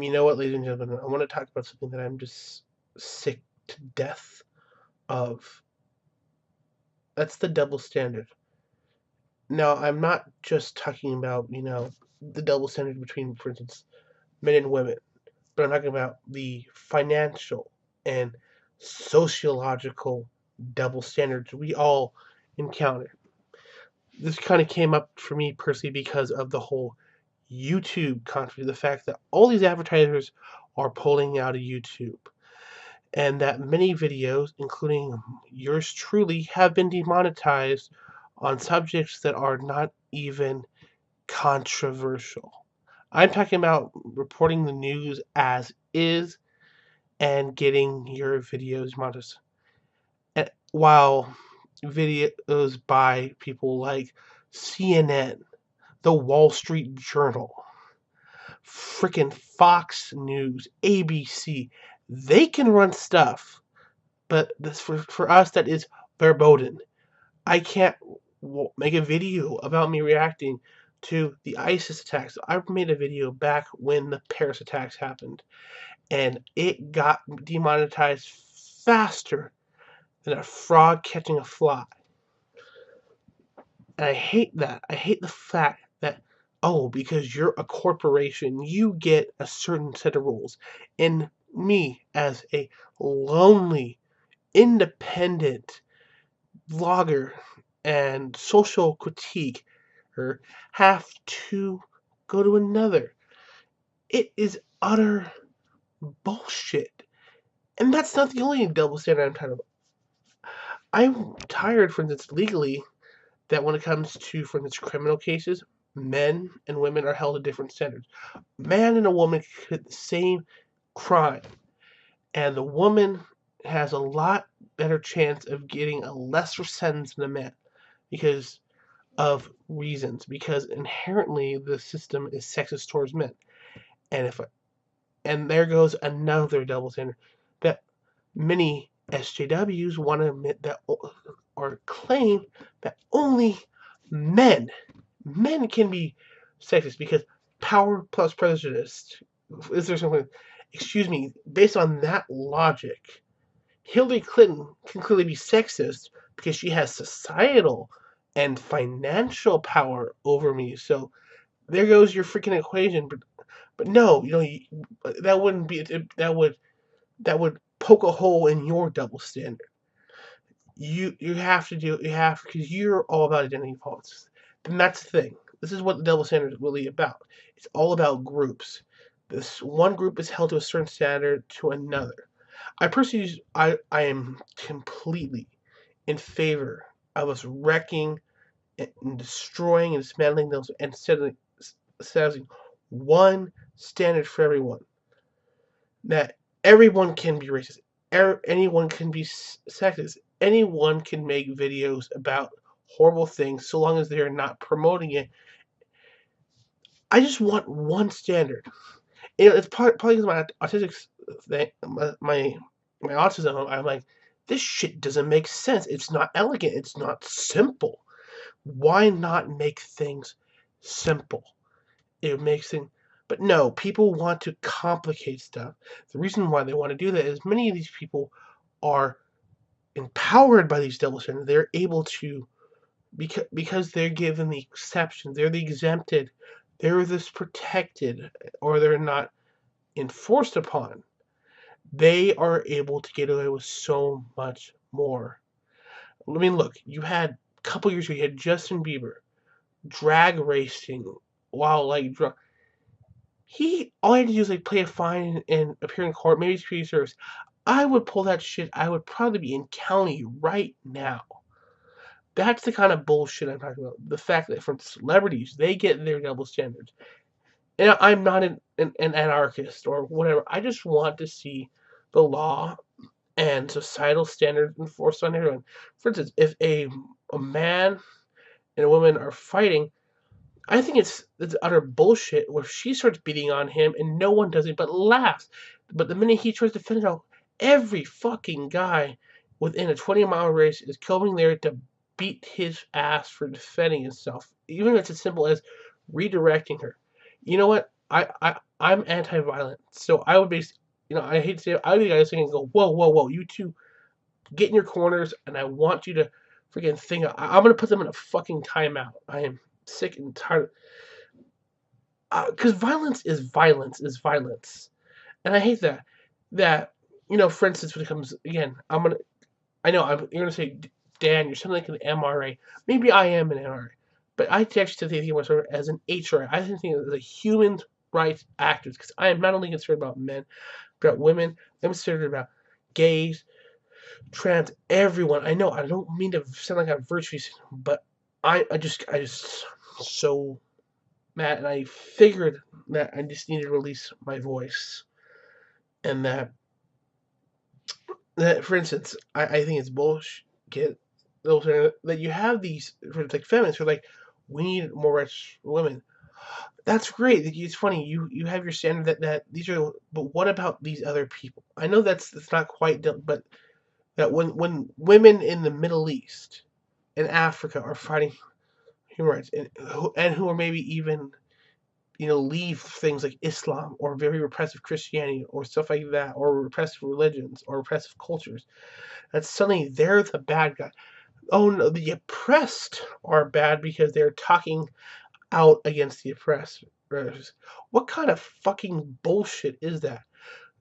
You know what, ladies and gentlemen, I want to talk about something that I'm just sick to death of. That's the double standard. Now, I'm not just talking about, the double standard between, for instance, men and women, but I'm talking about the financial and sociological double standards we all encounter. This kind of came up for me personally because of the whole YouTube controversy, the fact that all these advertisers are pulling out of YouTube, and that many videos, including yours truly, have been demonetized on subjects that are not even controversial. I'm talking about reporting the news as is and getting your videos monetized. While videos by people like CNN, the Wall Street Journal, freaking Fox News, ABC, they can run stuff, but this for us that is verboten. I can't make a video about me reacting to the ISIS attacks. I made a video back when the Paris attacks happened, and it got demonetized faster than a frog catching a fly. And I hate that. I hate the fact that, oh, because you're a corporation, you get a certain set of rules. And me, as a lonely, independent vlogger and social critique, or have to go to another. It is utter bullshit. And that's not the only double standard I'm tired of. I'm tired, for instance, legally, that when it comes to, for instance, criminal cases, men and women are held to different standards. Man and a woman commit the same crime, and the woman has a lot better chance of getting a lesser sentence than a man because of reasons. Because inherently the system is sexist towards men, and there goes another double standard that many SJWs want to admit that or claim that only men can be sexist because power plus prejudice. Is there something? Excuse me. Based on that logic, Hillary Clinton can clearly be sexist because she has societal and financial power over me. So there goes your freaking equation. But no, that wouldn't be that would poke a hole in your double standard. You have to do you have because you're all about identity politics. And that's the thing. This is what the double standard is really about. It's all about groups. This one group is held to a certain standard to another. I personally, I am completely in favor of us wrecking and destroying and dismantling those and setting one standard for everyone. That everyone can be racist. Anyone can be sexist. Anyone can make videos about horrible things so long as they are not promoting it. I just want one standard. It's probably because my autistic thing, my autism. I'm like, this shit doesn't make sense. It's not elegant. It's not simple. Why not make things simple? It makes things. But no, people want to complicate stuff. The reason why they want to do that is many of these people are empowered by these double standards. They're able to, because they're given the exception, they're the exempted, they're this protected, or they're not enforced upon. They are able to get away with so much more. I mean, look, you had a couple years ago, you had Justin Bieber drag racing while like drunk. All he had to do is like pay a fine and appear in court, maybe community service. I would pull that shit. I would probably be in county right now. That's the kind of bullshit I'm talking about. The fact that from celebrities, they get their double standards. And I'm not an anarchist or whatever. I just want to see the law and societal standards enforced on everyone. For instance, if a man and a woman are fighting, I think it's utter bullshit where she starts beating on him and no one does it but laughs. But the minute he tries to finish out, every fucking guy within a 20-mile race is coming there to beat his ass for defending himself. Even if it's as simple as redirecting her. You know what? I'm anti-violent, so I would be, I hate to say it, I would be the guys saying, go, whoa, whoa, whoa, you two get in your corners, and I want you to freaking think. I'm gonna put them in a fucking timeout. I am sick and tired. Because violence is violence is violence, and I hate that. That for instance, when it comes again, I know you're gonna say, Dan, you're something like an MRA. Maybe I am an MRA, but I actually think of myself as an HRA. I think of it as a human rights activist because I am not only concerned about men, but about women. I'm concerned about gays, trans, everyone. I know I don't mean to sound like I'm virtuous, but I just so mad, and I figured that I just needed to release my voice, and that for instance, I think it's bullshit that you have these like feminists who are like, we need more rights for women. That's great. It's funny. You have your standard that these are, but what about these other people? I know that's not quite done, but that when women in the Middle East and Africa are fighting human rights and who are maybe even leave things like Islam or very repressive Christianity or stuff like that, or repressive religions or repressive cultures, that suddenly they're the bad guy. Oh no, the oppressed are bad because they're talking out against the oppressors. What kind of fucking bullshit is that?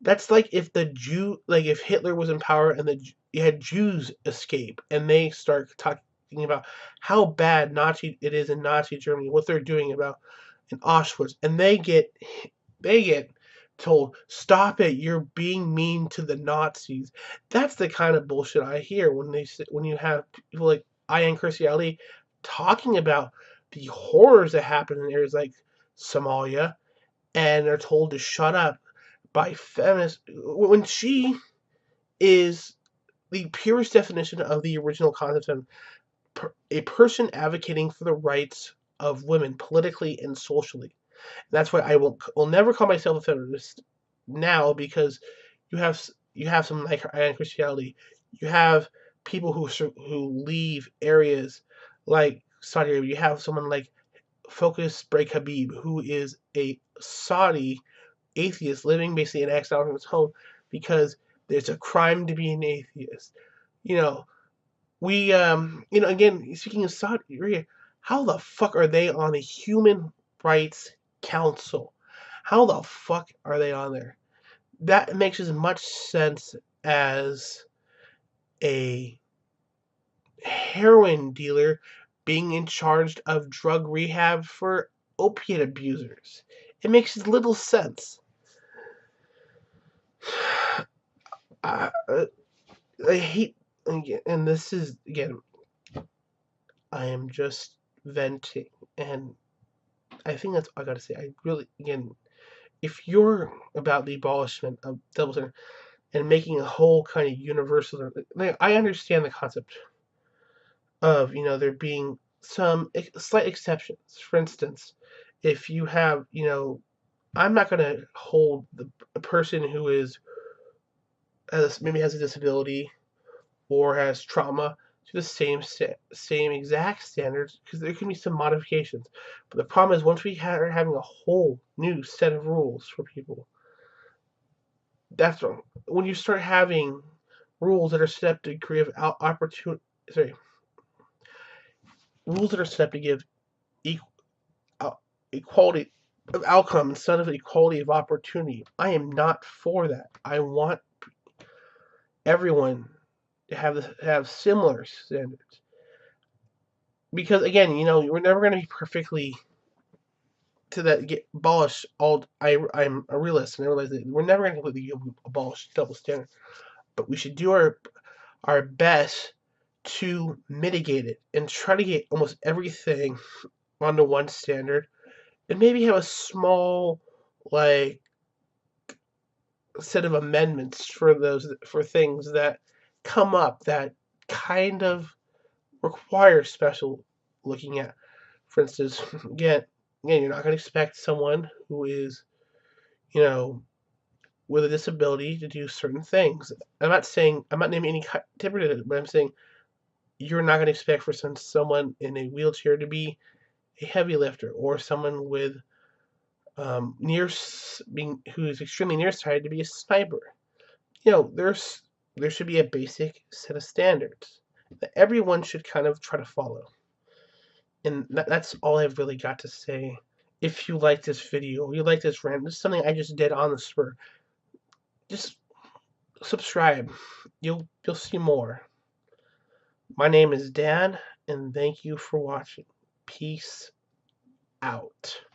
That's like if if Hitler was in power and you had Jews escape and they start talking about how bad Nazi it is in Nazi Germany, what they're doing about in Auschwitz, and they get told, stop it, you're being mean to the Nazis. That's the kind of bullshit I hear when you have people like I and Kirstie Alley talking about the horrors that happen in areas like Somalia, and they're told to shut up by feminists when she is the purest definition of the original concept of a person advocating for the rights of women politically and socially. That's why I will never call myself a feminist now, because you have some like Ian Christianity. You have people who leave areas like Saudi Arabia. You have someone like Focus Break Habib, who is a Saudi atheist living basically in exile from his home because there's a crime to be an atheist. You know, again, speaking of Saudi Arabia, how the fuck are they on the Human Rights Council? How the fuck are they on there? That makes as much sense as a heroin dealer being in charge of drug rehab for opiate abusers. It makes little sense. I, I hate, and this is, again, I am just venting, and I think that's all I gotta say. I really, again, if you're about the abolishment of double standard and making a whole kind of universal, like, I understand the concept of there being some slight exceptions. For instance, if you have I'm not gonna hold a person who maybe has a disability or has trauma to the same exact standards, because there can be some modifications. But the problem is, once we are having a whole new set of rules for people, that's wrong. When you start having rules that are set up to give opportunity, sorry, rules that are set up to give equality of outcome instead of equality of opportunity, I am not for that. I want everyone to have similar standards. Because again, we're never going to be perfectly to that get abolish all. I'm a realist, and I realize that we're never going to completely abolish double standard, but we should do our best to mitigate it and try to get almost everything onto one standard, and maybe have a small like set of amendments for things that come up that kind of require special looking at. For instance, again, you're not going to expect someone who is, with a disability to do certain things. I'm not naming any type of it, but I'm saying you're not going to expect for someone in a wheelchair to be a heavy lifter, or someone with who is extremely nearsighted to be a sniper. You know, there should be a basic set of standards that everyone should kind of try to follow. And that's all I've really got to say. If you like this video, you like this rant, this is something I just did on the spur. Just subscribe. You'll see more. My name is Dan, and thank you for watching. Peace out.